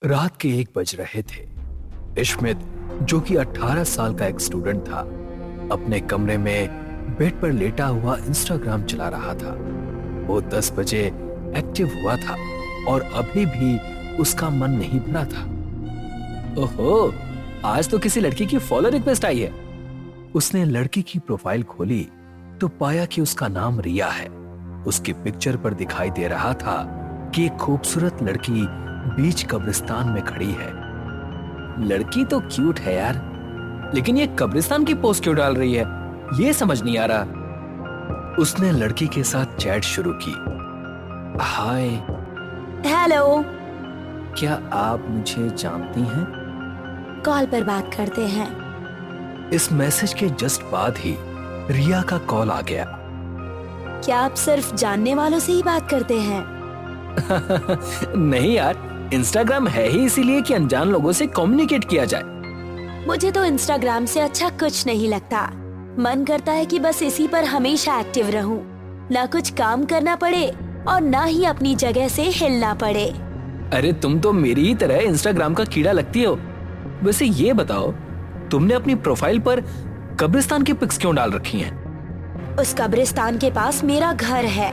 रात के 1 बज रहे थे। इश्मित, जो कि 18 साल का एक स्टूडेंट था, अपने कमरे में बेड पर लेटा हुआ इंस्टाग्राम चला रहा था। वो 10 बजे एक्टिव हुआ था और अभी भी उसका मन नहीं भरा था। ओहो, आज तो किसी लड़की की फॉलो रिक्वेस्ट आई है। उसने लड़की की प्रोफाइल खोली तो पाया कि उसका नाम रिया है। उसकी पिक्चर पर दिखाई दे रहा था कि एक खूबसूरत लड़की बीच कब्रिस्तान में खड़ी है। लड़की तो क्यूट है यार, लेकिन ये कब्रिस्तान की पोस्ट क्यों डाल रही है, ये समझ नहीं आ रहा। उसने लड़की के साथ चैट शुरू की। हाय। हेलो। क्या आप मुझे जानती हैं? कॉल पर बात करते हैं। इस मैसेज के जस्ट बाद ही रिया का कॉल आ गया। क्या आप सिर्फ जानने वालों से ही बात करते हैं? नहीं यार, इंस्टाग्राम है ही इसीलिए कि अनजान लोगों से कम्युनिकेट किया जाए। मुझे तो इंस्टाग्राम से अच्छा कुछ नहीं लगता। मन करता है कि बस इसी पर हमेशा एक्टिव रहूं, ना कुछ काम करना पड़े और ना ही अपनी जगह से हिलना पड़े। अरे तुम तो मेरी ही तरह इंस्टाग्राम का कीड़ा लगती हो। वैसे ये बताओ, तुमने अपनी प्रोफाइल पर कब्रिस्तान की पिक्स क्यों डाल रखी हैं? उस कब्रिस्तान के पास मेरा घर है।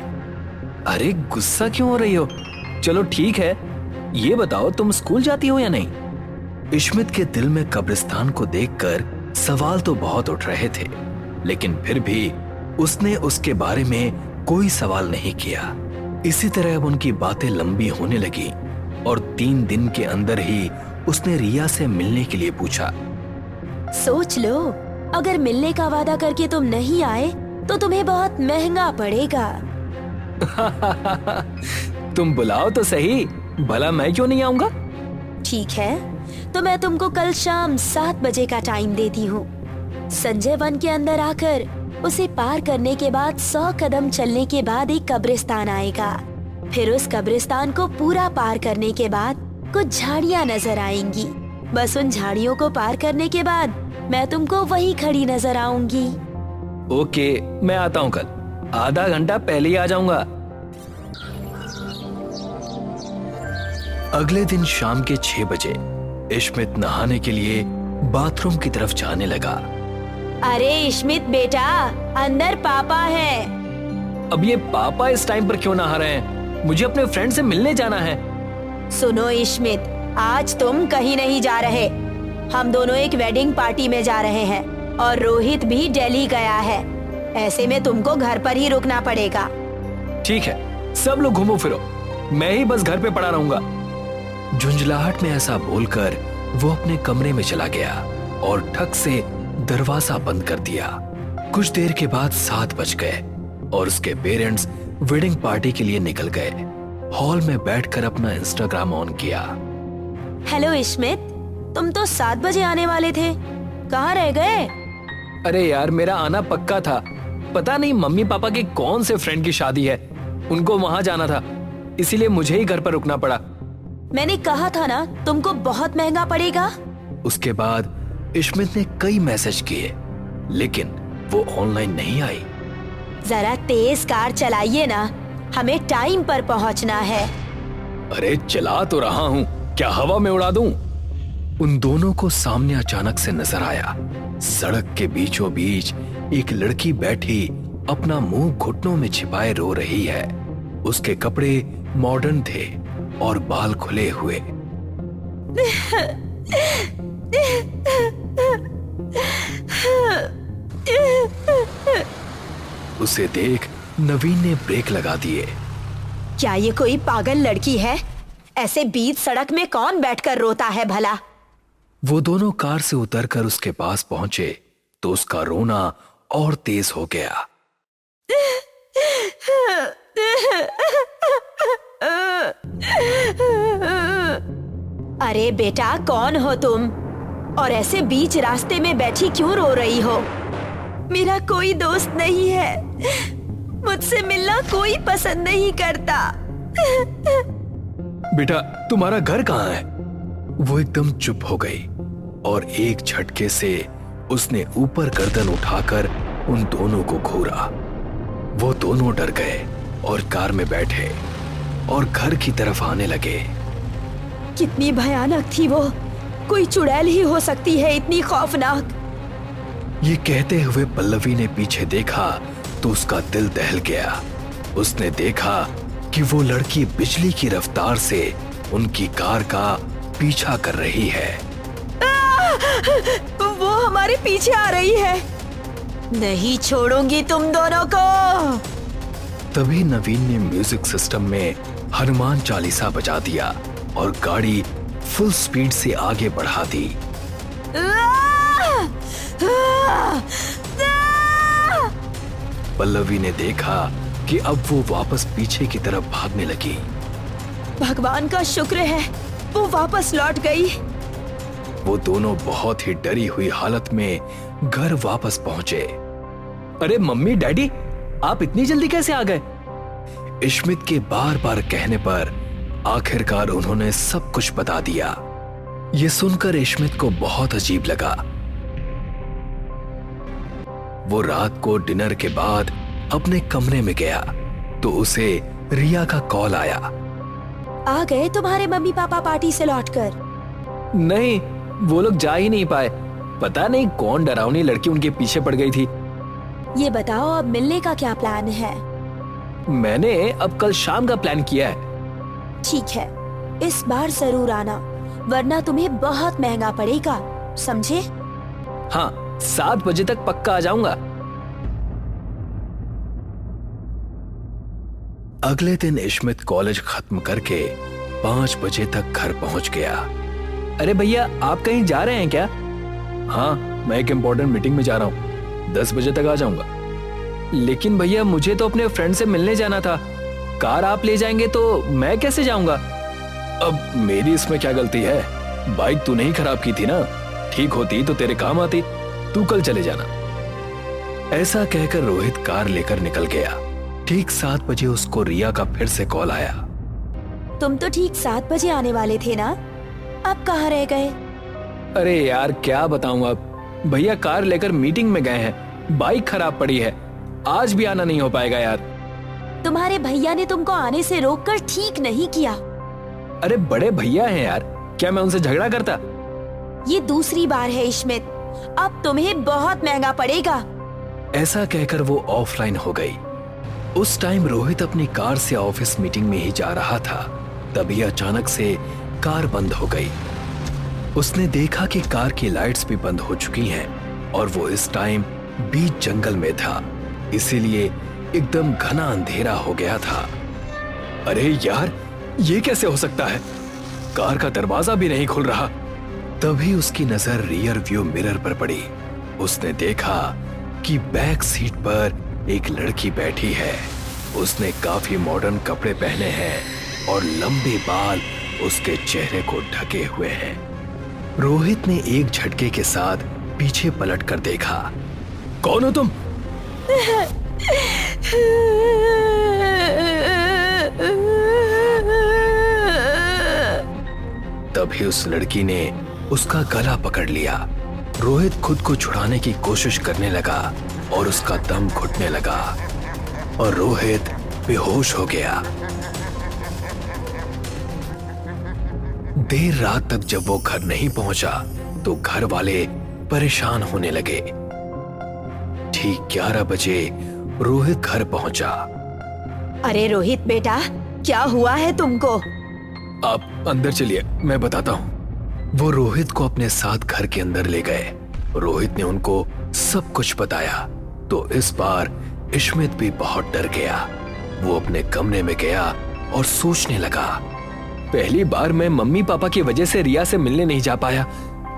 अरे गुस्सा क्यों हो रही हो? चलो ठीक है, ये बताओ तुम स्कूल जाती हो या नहीं? इश्मित के दिल में कब्रिस्तान को देखकर सवाल तो बहुत उठ रहे थे, लेकिन फिर भी उसने उसके बारे में कोई सवाल नहीं किया। इसी तरह अब उनकी बातें लंबी होने लगी और 3 दिन के अंदर ही उसने रिया से मिलने के लिए पूछा। सोच लो, अगर मिलने का वादा करके तुम नहीं आए तो तुम्हें बहुत महंगा पड़ेगा। तुम बुलाओ तो सही, भला मैं क्यों नहीं आऊंगा? ठीक है, तो मैं तुमको कल शाम 7 बजे का टाइम देती हूँ। संजय वन के अंदर आकर उसे पार करने के बाद 100 कदम चलने के बाद एक कब्रिस्तान आएगा। फिर उस कब्रिस्तान को पूरा पार करने के बाद कुछ झाड़ियाँ नजर आएंगी। बस उन झाड़ियों को पार करने के बाद मैं तुमको वही खड़ी नजर आऊंगी। ओके, मैं आता हूँ कल। आधा घंटा पहले ही आ जाऊंगा। अगले दिन शाम के 6 बजे इश्मित नहाने के लिए बाथरूम की तरफ जाने लगा। अरे इश्मित बेटा, अंदर पापा है। अब ये पापा इस टाइम पर क्यों नहा रहे हैं? मुझे अपने फ्रेंड से मिलने जाना है। सुनो इश्मित, आज तुम कहीं नहीं जा रहे। हम दोनों एक वेडिंग पार्टी में जा रहे हैं और रोहित भी दिल्ली गया है। ऐसे में तुमको घर पर ही रुकना पड़ेगा। ठीक है, सब लोग घूमो फिरो, मैं ही बस घर पे पड़ा रहूंगा। झुंझलाहट में ऐसा बोलकर वो अपने कमरे में चला गया और ठक से दरवाजा बंद कर दिया। कुछ देर के बाद 7 बज गए और उसके पेरेंट्स वेडिंग पार्टी के लिए निकल गए। हॉल में बैठकर अपना इंस्टाग्राम ऑन किया। हेलो इश्मित, तुम तो 7 बजे आने वाले थे, कहाँ रह गए? अरे यार, मेरा आना पक्का था। पता नहीं मम्मी पापा के कौन से फ्रेंड की शादी है, उनको वहां जाना था, इसीलिए मुझे ही घर पर रुकना पड़ा। मैंने कहा था ना, तुमको बहुत महंगा पड़ेगा। उसके बाद इश्मित ने कई मैसेज किए, लेकिन वो ऑनलाइन नहीं आई। जरा तेज कार चलाइए ना, हमें टाइम पर पहुंचना है। अरे चला तो रहा हूँ, क्या हवा में उड़ा दूं? उन दोनों को सामने अचानक से नजर आया। सड़क के बीचों बीच एक लड़की बैठी अपना मुंह घुटनों में छिपाए रो रही है। उसके कपड़े मॉडर्न थे और बाल खुले हुए। उसे देख नवीन ने ब्रेक लगा दिए। क्या ये कोई पागल लड़की है? ऐसे बीच सड़क में कौन बैठकर रोता है भला? वो दोनों कार से उतरकर उसके पास पहुंचे तो उसका रोना और तेज हो गया। अरे बेटा, कौन हो तुम और ऐसे बीच रास्ते में बैठी क्यों रो रही हो? मेरा कोई दोस्त नहीं है, मुझसे मिलना कोई पसंद नहीं करता। बेटा, तुम्हारा घर कहाँ है? वो एकदम चुप हो गई और एक झटके से उसने ऊपर गर्दन उठाकर उन दोनों को घूरा। वो दोनों डर गए और कार में बैठे और घर की तरफ आने लगे। कितनी भयानक थी वो। कोई चुड़ैल ही हो सकती है इतनी खौफनाक। ये कहते हुए पल्लवी ने पीछे देखा तो उसका दिल दहल गया। उसने देखा कि वो लड़की बिजली की रफ्तार से उनकी कार का पीछा कर रही है। वो हमारे पीछे आ रही है। नहीं छोड़ूंगी तुम दोनों को। तभी नवीन ने म्यूजिक सिस्टम में हनुमान चालीसा बजा दिया और गाड़ी फुल स्पीड से आगे बढ़ा दी। पल्लवी ने देखा कि अब वो वापस पीछे की तरफ भागने लगी। भगवान का शुक्र है वो वापस लौट गई। वो दोनों बहुत ही डरी हुई हालत में घर वापस पहुंचे। अरे मम्मी डैडी, आप इतनी जल्दी कैसे आ गए? इश्मित के बार बार कहने पर आखिरकार उन्होंने सब कुछ बता दिया। ये सुनकर इश्मित को बहुत अजीब लगा। वो रात को डिनर के बाद अपने कमरे में गया तो उसे रिया का कॉल आया। आ गए तुम्हारे मम्मी पापा पार्टी से लौटकर? नहीं, वो लोग जा ही नहीं पाए। पता नहीं कौन डरावनी लड़की उनके पीछे पड़ गई थी। ये बताओ अब मिलने का क्या प्लान है? मैंने अब कल शाम का प्लान किया है। ठीक है, इस बार जरूर आना, वरना तुम्हें बहुत महंगा पड़ेगा, समझे? हाँ, 7 बजे तक पक्का आ जाऊंगा। अगले दिन इश्मित कॉलेज खत्म करके 5 बजे तक घर पहुंच गया। अरे भैया, आप कहीं जा रहे हैं क्या? हाँ, मैं एक इम्पोर्टेंट मीटिंग में जा रहा हूँ, 10 बजे तक आ जाऊंगा। लेकिन भैया, मुझे तो अपने फ्रेंड से मिलने जाना था। कार आप ले जाएंगे तो मैं कैसे जाऊंगा? अब मेरी इसमें क्या गलती है? बाइक तूने ही खराब की थी ना, ठीक होती तो तेरे काम आती। तू कल चले जाना। ऐसा कहकर रोहित कार लेकर निकल गया। ठीक 7 बजे उसको रिया का फिर से कॉल आया। तुम तो ठीक 7 बजे आने वाले थे ना, अब कहाँ रह गए? अरे यार, क्या बताऊं अब। भैया कार लेकर मीटिंग में गए हैं, बाइक खराब पड़ी है, आज भी आना नहीं हो पाएगा यार। तुम्हारे भैया ने तुमको आने से रोककर ठीक नहीं किया। अरे बड़े भैया हैं यार, क्या मैं उनसे झगड़ा करता? ये दूसरी बार है इश्मित, अब तुम्हें बहुत महंगा पड़ेगा। ऐसा कहकर वो ऑफलाइन हो गई। उस टाइम रोहित अपनी कार से ऑफिस मीटिंग में ही जा रहा था, तभी अचानक से कार बंद हो गई। उसने देखा कि कार की लाइट्स भी बंद हो चुकी हैं और वो इस टाइम बीच जंगल में था, इसीलिए एकदम घना अंधेरा हो गया था। अरे यार, ये कैसे हो सकता है? कार का दरवाजा भी नहीं खुल रहा। तभी उसकी नजर रियर व्यू मिरर पर पड़ी। उसने देखा कि बैक सीट पर एक लड़की बैठी है। उसने काफी मॉडर्न कपड़े पहने हैं और लंबे बाल उसके चेहरे को ढके हुए हैं। रोहित ने एक झटके के साथ पीछे पलट कर देखा। कौन हो तुम? तभी उस लड़की ने उसका गला पकड़ लिया। रोहित खुद को छुड़ाने की कोशिश करने लगा और उसका दम घुटने लगा और रोहित बेहोश हो गया। देर रात तक जब वो घर नहीं पहुंचा तो घर वाले परेशान होने लगे। ठीक 11 बजे रोहित घर पहुंचा। अरे रोहित बेटा, क्या हुआ है तुमको? आप अंदर चलिए, मैं बताता हूँ। वो रोहित को अपने साथ घर के अंदर ले गए। रोहित ने उनको सब कुछ बताया तो इस बार इश्मित भी बहुत डर गया। वो अपने कमरे में गया और सोचने लगा। पहली बार मैं मम्मी पापा की वजह से रिया से मिलने नहीं जा पाया,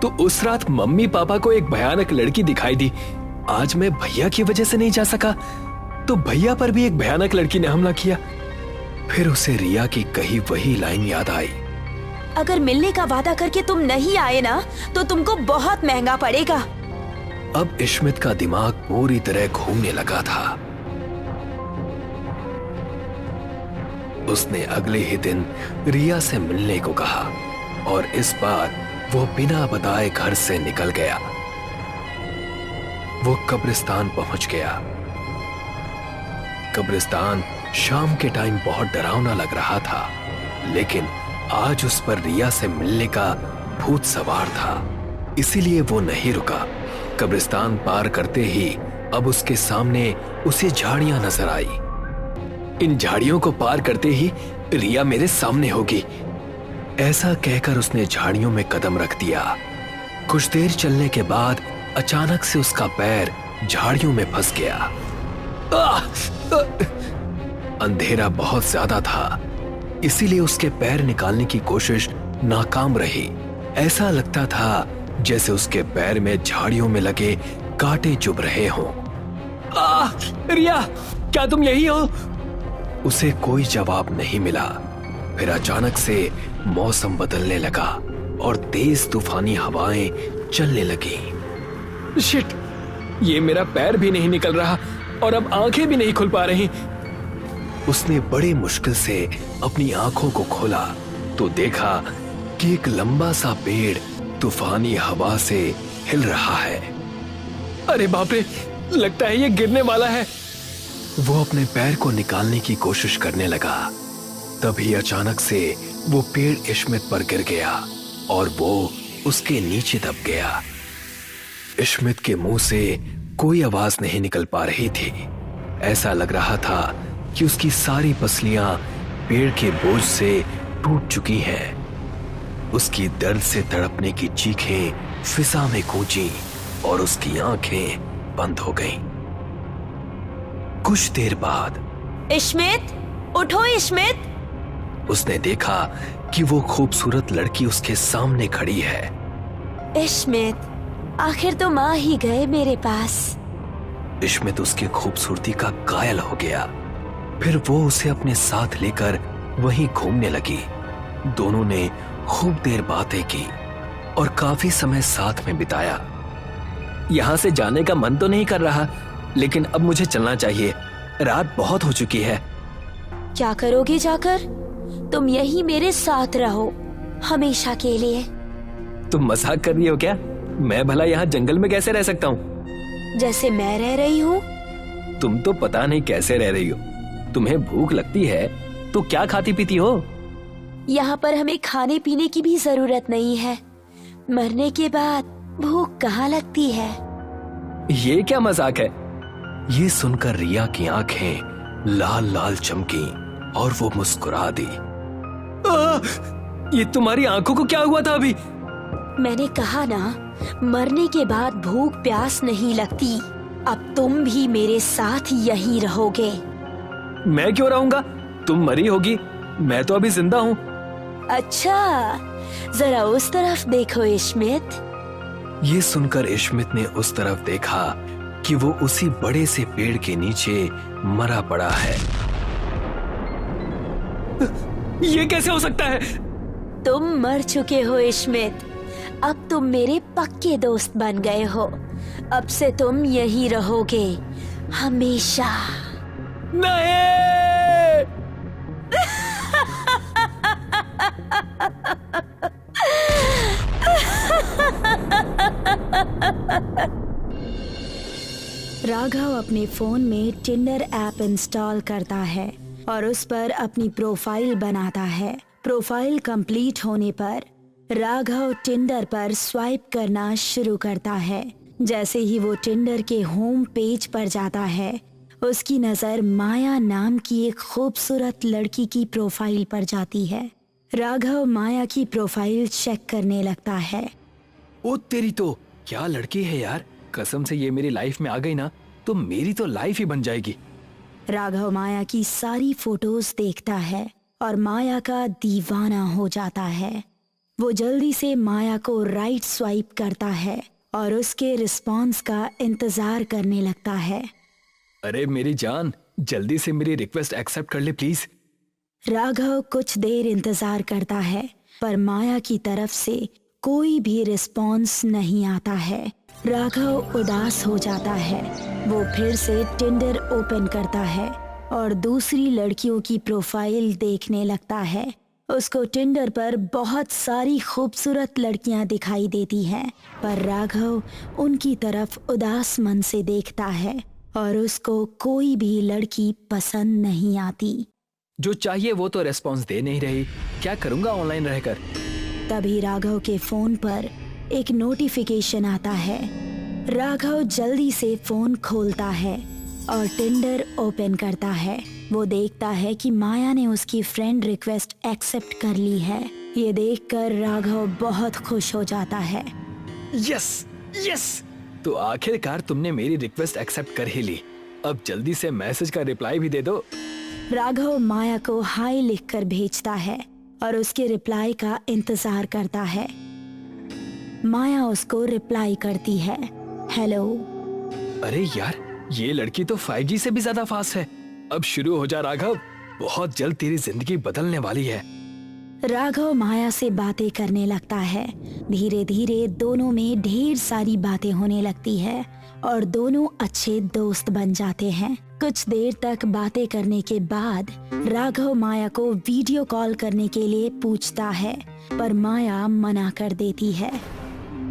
तो उस रात मम्मी पापा को एक भयानक लड़की दिखाई दी। आज मैं भैया की वजह से नहीं जा सका, तो भैया पर भी एक भयानक लड़की ने हमला किया। फिर उसे रिया की कही वही लाइन याद आई। अगर मिलने का वादा करके तुम नहीं आए ना, तो तुमको बहुत महंगा पड़ेगा। अब इश्मित का दिमाग पूरी तरह घूमने लगा था। उसने अगले ही दिन रिया से मिलने को कहा और इस बार वो बिना बताए घर से निकल गया। वो कब्रिस्तान पहुंच गया। कब्रिस्तान शाम के टाइम बहुत डरावना लग रहा था, लेकिन आज उस पर रिया से मिलने का भूत सवार था, इसीलिए वो नहीं रुका। कब्रिस्तान पार करते ही अब उसके सामने उसे झाड़ियां नजर आई। इन झाड़ियों को पार करते ही रिया मेरे सामने होगी, ऐसा कहकर उसने झाड़ियों में कदम रख दिया। कुछ देर चलने के बाद अचानक से उसका पैर झाड़ियों में फंस गया। अंधेरा बहुत ज्यादा था, इसीलिए उसके पैर निकालने की कोशिश नाकाम रही। ऐसा लगता था जैसे उसके पैर में झाड़ियों में लगे कांटे चुभ रहे हों। रिया, क्या तुम यही हो? उसे कोई जवाब नहीं मिला। फिर अचानक से मौसम बदलने लगा और तेज तूफानी हवाएं चलने लगी। शिट, ये मेरा पैर भी नहीं निकल रहा और अब आंखें भी नहीं खुल पा रही। उसने बड़े मुश्किल से अपनी आंखों को खोला तो देखा कि एक लंबा सा पेड़ तूफानी हवा से हिल रहा है। अरे बाप रे, लगता है ये गिरने वाला है। वो अपने पैर को निकालने की कोशिश करने लगा। तभी अचानक से वो पेड़ इश्मित पर गिर गया और वो उसके नीचे दब गया। इश्मित के मुंह से कोई आवाज नहीं निकल पा रही थी। ऐसा लग रहा था कि उसकी सारी पसलियां पेड़ के बोझ से टूट चुकी हैं। उसकी दर्द से तड़पने की चीखें फिजा में गूंजी और उसकी आंखें बंद हो गईं। कुछ देर बाद इश्मित, उठो इश्मित। उसने देखा कि वो खूबसूरत लड़की उसके सामने खड़ी है। इश्मित, आखिर तुम आ ही गए मेरे पास। इश्मित उसकी खूबसूरती का कायल हो गया। फिर वो उसे अपने साथ लेकर वहीं घूमने लगी। दोनों ने खूब देर बातें की और काफी समय साथ में बिताया। यहाँ से जाने का मन तो नहीं कर रहा, लेकिन अब मुझे चलना चाहिए, रात बहुत हो चुकी है। क्या करोगे जाकर? तुम यही मेरे साथ रहो हमेशा के लिए। तुम मजाक कर रही हो क्या? मैं भला यहाँ जंगल में कैसे रह सकता हूँ? जैसे मैं रह रही हूँ। तुम तो पता नहीं कैसे रह रही हो। तुम्हें भूख लगती है तो क्या खाती पीती हो? यहाँ पर हमें खाने पीने की भी जरूरत नहीं है। मरने के बाद भूख कहाँ लगती है? ये क्या मजाक है? ये सुनकर रिया की आंखें लाल लाल चमकी और वो मुस्कुरा दी। ये तुम्हारी आंखों को क्या हुआ था अभी? मैंने कहा ना, मरने के बाद भूख प्यास नहीं लगती। अब तुम भी मेरे साथ यहीं रहोगे। मैं क्यों रहूंगा? तुम मरी होगी, मैं तो अभी जिंदा हूँ। अच्छा, जरा उस तरफ देखो इश्मित। ये सुनकर इश्मित ने उस तरफ देखा कि वो उसी बड़े से पेड़ के नीचे मरा पड़ा है। ये कैसे हो सकता है? तुम मर चुके हो इश्मित। अब तुम मेरे पक्के दोस्त बन गए हो। अब से तुम यहीं रहोगे हमेशा। नहीं! राघव अपने फोन में टिंडर ऐप इंस्टॉल करता है और उस पर अपनी प्रोफाइल बनाता है। प्रोफाइल कंप्लीट होने पर राघव टिंडर पर स्वाइप करना शुरू करता है। जैसे ही वो टिंडर के होम पेज पर जाता है, उसकी नजर माया नाम की एक खूबसूरत लड़की की प्रोफाइल पर जाती है। राघव माया की प्रोफाइल चेक करने लगता है। ओ तेरी तो क्या लड़की है यार! कसम से ये मेरी लाइफ में आ गई ना तो मेरी तो लाइफ ही बन जाएगी। राघव माया की सारी फोटोज देखता है और माया का दीवाना हो जाता है। वो जल्दी से माया को राइट स्वाइप करता है और उसके रिस्पॉन्स का इंतजार करने लगता है। अरे मेरी जान, जल्दी से मेरी रिक्वेस्ट एक्सेप्ट कर ले प्लीज। राघव कुछ देर इंतजार करता है पर माया की तरफ से कोई भी रिस्पॉन्स नहीं आता है। राघव उदास हो जाता है। वो फिर से टिंडर ओपन करता है और दूसरी लड़कियों की प्रोफाइल देखने लगता है। उसको टिंडर पर बहुत सारी खूबसूरत लड़कियां दिखाई देती हैं, पर राघव उनकी तरफ उदास मन से देखता है और उसको कोई भी लड़की पसंद नहीं आती। जो चाहिए वो तो रेस्पॉन्स दे नहीं रही, क्या करूंगा ऑनलाइन रहकर। तभी राघव के फोन पर एक नोटिफिकेशन आता है। राघव जल्दी से फोन खोलता है और टिंडर ओपन करता है। वो देखता है कि माया ने उसकी फ्रेंड रिक्वेस्ट एक्सेप्ट कर ली है। ये देखकर राघव बहुत खुश हो जाता है। यस यस, तो आखिरकार तुमने मेरी रिक्वेस्ट एक्सेप्ट कर ही ली। अब जल्दी से मैसेज का रिप्लाई भी दे दो। राघव माया को हाय लिखकर भेजता है और उसके रिप्लाई का इंतजार करता है। माया उसको रिप्लाई करती है, हेलो। अरे यार, ये लड़की तो 5G से भी ज्यादा फास्ट है। अब शुरू हो जा राघव, बहुत जल्द तेरी जिंदगी बदलने वाली है। राघव माया से बातें करने लगता है। धीरे धीरे दोनों में ढेर सारी बातें होने लगती है और दोनों अच्छे दोस्त बन जाते हैं। कुछ देर तक बातें करने के बाद राघव माया को वीडियो कॉल करने के लिए पूछता है, पर माया मना कर देती है।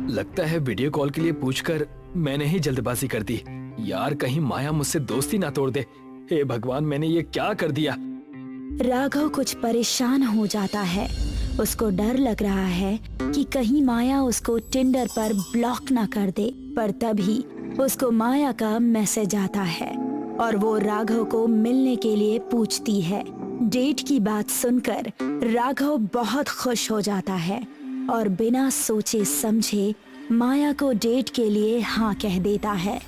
लगता है वीडियो कॉल के लिए पूछकर मैंने ही जल्दबाजी कर दी। यार, कहीं माया मुझसे दोस्ती ना तोड़ दे। हे भगवान, मैंने ये क्या कर दिया। राघव कुछ परेशान हो जाता है। उसको डर लग रहा है कि कहीं माया उसको टिंडर पर ब्लॉक ना कर दे। पर तभी उसको माया का मैसेज आता है और वो राघव को मिलने के लिए पूछती है। डेट की बात सुनकर राघव बहुत खुश हो जाता है और बिना सोचे समझे माया को डेट के लिए हाँ कह देता है।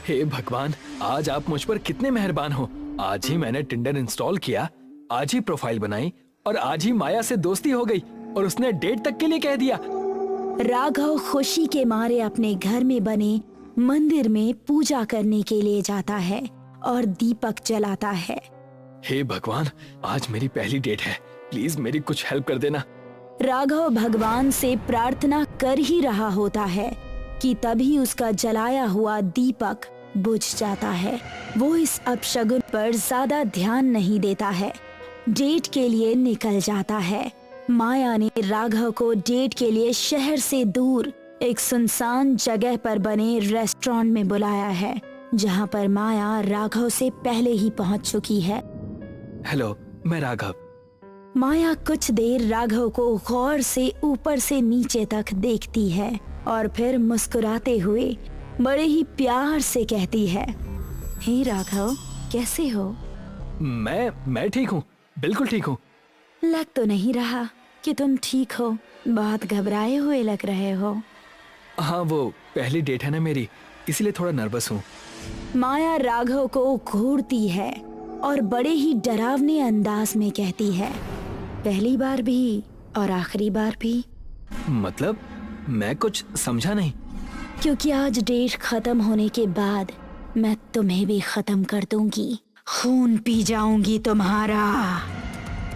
हे भगवान, आज आप मुझ पर कितने मेहरबान हो। आज ही मैंने टिंडर इंस्टॉल किया, आज ही प्रोफाइल बनाई और आज ही माया से दोस्ती हो गई और उसने डेट तक के लिए कह दिया। राघव खुशी के मारे अपने घर में बने मंदिर में पूजा करने के लिए जाता है और दीपक जलाता है। हे भगवान, आज मेरी पहली डेट है, प्लीज मेरी कुछ हेल्प कर देना। राघव भगवान से प्रार्थना कर ही रहा होता है कि तभी उसका जलाया हुआ दीपक बुझ जाता है। वो इस अपशगुन पर ज्यादा ध्यान नहीं देता है, डेट के लिए निकल जाता है। माया ने राघव को डेट के लिए शहर से दूर एक सुनसान जगह पर बने रेस्टोरेंट में बुलाया है, जहां पर माया राघव से पहले ही पहुंच चुकी है। हेलो, मैं राघव। माया कुछ देर राघव को गौर से ऊपर से नीचे तक देखती है और फिर मुस्कुराते हुए बड़े ही प्यार से कहती है, हे राघव, कैसे हो? मैं ठीक हूँ, बिल्कुल ठीक हूँ। लग तो नहीं रहा कि तुम ठीक हो, बहुत घबराए हुए लग रहे हो। हाँ, वो पहली डेट है ना मेरी, इसीलिए थोड़ा नर्वस हूँ। माया राघव को घूरती है और बड़े ही डरावने अंदाज में कहती है, पहली बार भी और आखिरी बार भी। मतलब? मैं कुछ समझा नहीं। क्योंकि आज डेट खत्म होने के बाद मैं तुम्हें भी खत्म कर दूंगी, खून पी जाऊंगी तुम्हारा।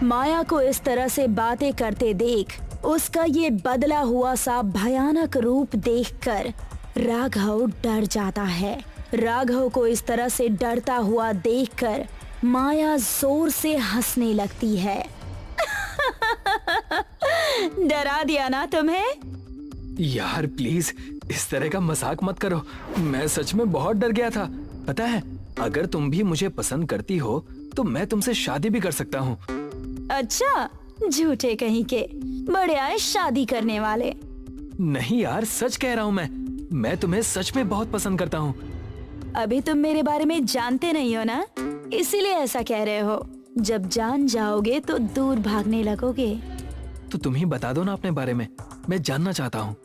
माया को इस तरह से बातें करते देख उसका ये बदला हुआ सा भयानक रूप देखकर राघव डर जाता है। राघव को इस तरह से डरता हुआ देखकर माया जोर से हंसने लगती है। डरा दिया ना तुम्हें? यार प्लीज इस तरह का मजाक मत करो, मैं सच में बहुत डर गया था। पता है, अगर तुम भी मुझे पसंद करती हो तो मैं तुमसे शादी भी कर सकता हूँ। अच्छा, झूठे कहीं के, बड़े आए शादी करने वाले। नहीं यार, सच कह रहा हूँ मैं तुम्हें सच में बहुत पसंद करता हूँ। अभी तुम मेरे बारे में जानते नहीं हो ना, इसीलिए ऐसा कह रहे हो। जब जान जाओगे तो दूर भागने लगोगे। तो तुम ही बता दो ना अपने बारे में, मैं जानना चाहता हूँ।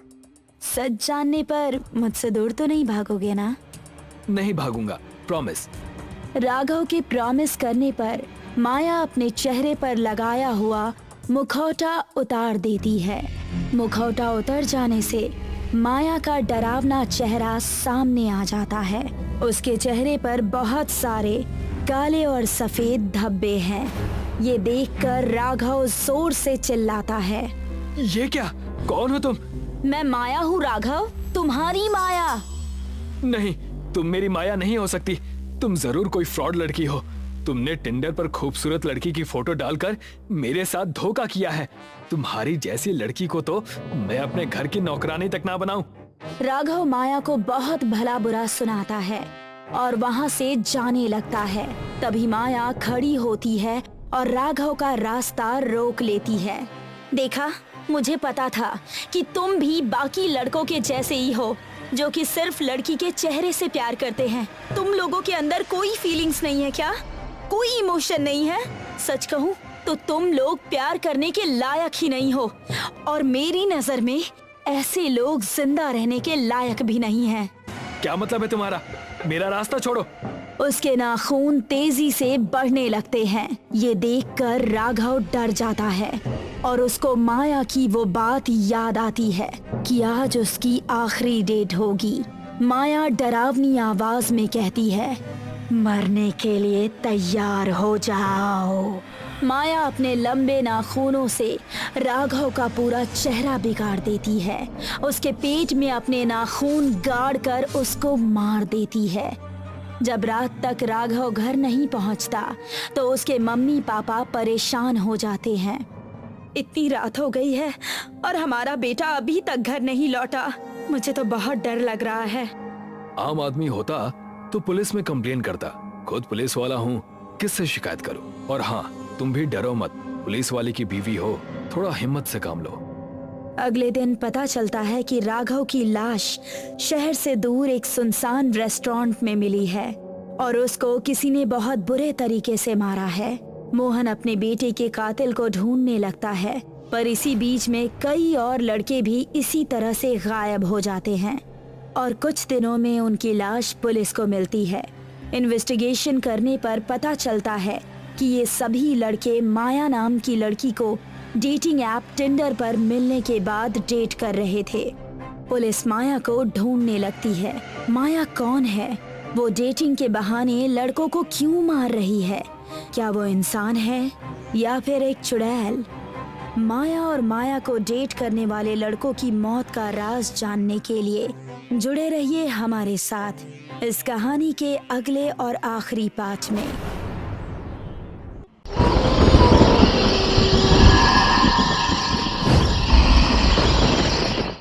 सच जानने पर मुझसे दूर तो नहीं भागोगे ना? नहीं भागूंगा, प्रॉमिस। राघव के प्रॉमिस करने पर माया अपने चेहरे पर लगाया हुआ मुखौटा उतार देती है। मुखौटा उतर जाने से माया का डरावना चेहरा सामने आ जाता है। उसके चेहरे पर बहुत सारे काले और सफेद धब्बे हैं। ये देखकर राघव जोर से चिल्लाता है, ये क्या? कौन हो तुम? मैं माया हूँ राघव, तुम्हारी माया। नहीं, तुम मेरी माया नहीं हो सकती। तुम जरूर कोई फ्रॉड लड़की हो। तुमने टिंडर पर खूबसूरत लड़की की फोटो डालकर मेरे साथ धोखा किया है। तुम्हारी जैसी लड़की को तो मैं अपने घर की नौकरानी तक ना बनाऊं। राघव माया को बहुत भला बुरा सुनाता है और वहाँ से जाने लगता है। तभी माया खड़ी होती है और राघव का रास्ता रोक लेती है। देखा, मुझे पता था कि तुम भी बाकी लड़कों के जैसे ही हो, जो कि सिर्फ लड़की के चेहरे से प्यार करते हैं। तुम लोगों के अंदर कोई फीलिंग्स नहीं है क्या? कोई इमोशन नहीं है? सच कहूँ तो तुम लोग प्यार करने के लायक ही नहीं हो, और मेरी नजर में ऐसे लोग जिंदा रहने के लायक भी नहीं हैं। क्या मतलब है तुम्हारा? मेरा रास्ता छोड़ो। उसके नाखून तेजी से बढ़ने लगते हैं। ये देखकर राघव डर जाता है और उसको माया की वो बात याद आती है कि आज उसकी आखिरी डेट होगी। माया डरावनी आवाज में कहती है, मरने के लिए तैयार हो जाओ। माया अपने लंबे नाखूनों से राघव का पूरा चेहरा बिगाड़ देती है। उसके पेट में अपने नाखून गाड़ कर उसको मार देती है। जब रात तक राघव घर नहीं पहुंचता तो उसके मम्मी पापा परेशान हो जाते हैं। इतनी रात हो गई है और हमारा बेटा अभी तक घर नहीं लौटा। मुझे तो बहुत डर लग रहा है। आम आदमी होता तो पुलिस में कंप्लेन करता। खुद पुलिस वाला हूँ, किससे शिकायत करूँ? और हाँ, तुम भी डरो मत। पुलिस वाले की बीवी हो, थोड़ा हिम्मत से काम लो। अगले दिन पता चलता है कि राघव की लाश शहर से दूर एक सुनसान रेस्टोरेंट में मिली है और उसको किसी ने बहुत बुरे तरीके से मारा है। मोहन अपने बेटे के कातिल को ढूंढने लगता है, पर इसी बीच में कई और लड़के भी इसी तरह से गायब हो जाते हैं और कुछ दिनों में उनकी लाश पुलिस को मिलती है। इन्वेस्टिगेशन करने पर पता चलता है कि ये सभी लड़के माया नाम की लड़की को डेटिंग ऐप टिंडर पर मिलने के बाद डेट कर रहे थे। पुलिस माया को ढूंढने लगती है। माया कौन है? वो डेटिंग के बहाने लड़कों को क्यों मार रही है? क्या वो इंसान है या फिर एक चुड़ैल? माया और माया को डेट करने वाले लड़कों की मौत का राज जानने के लिए जुड़े रहिए हमारे साथ इस कहानी के अगले और आखिरी पार्ट में।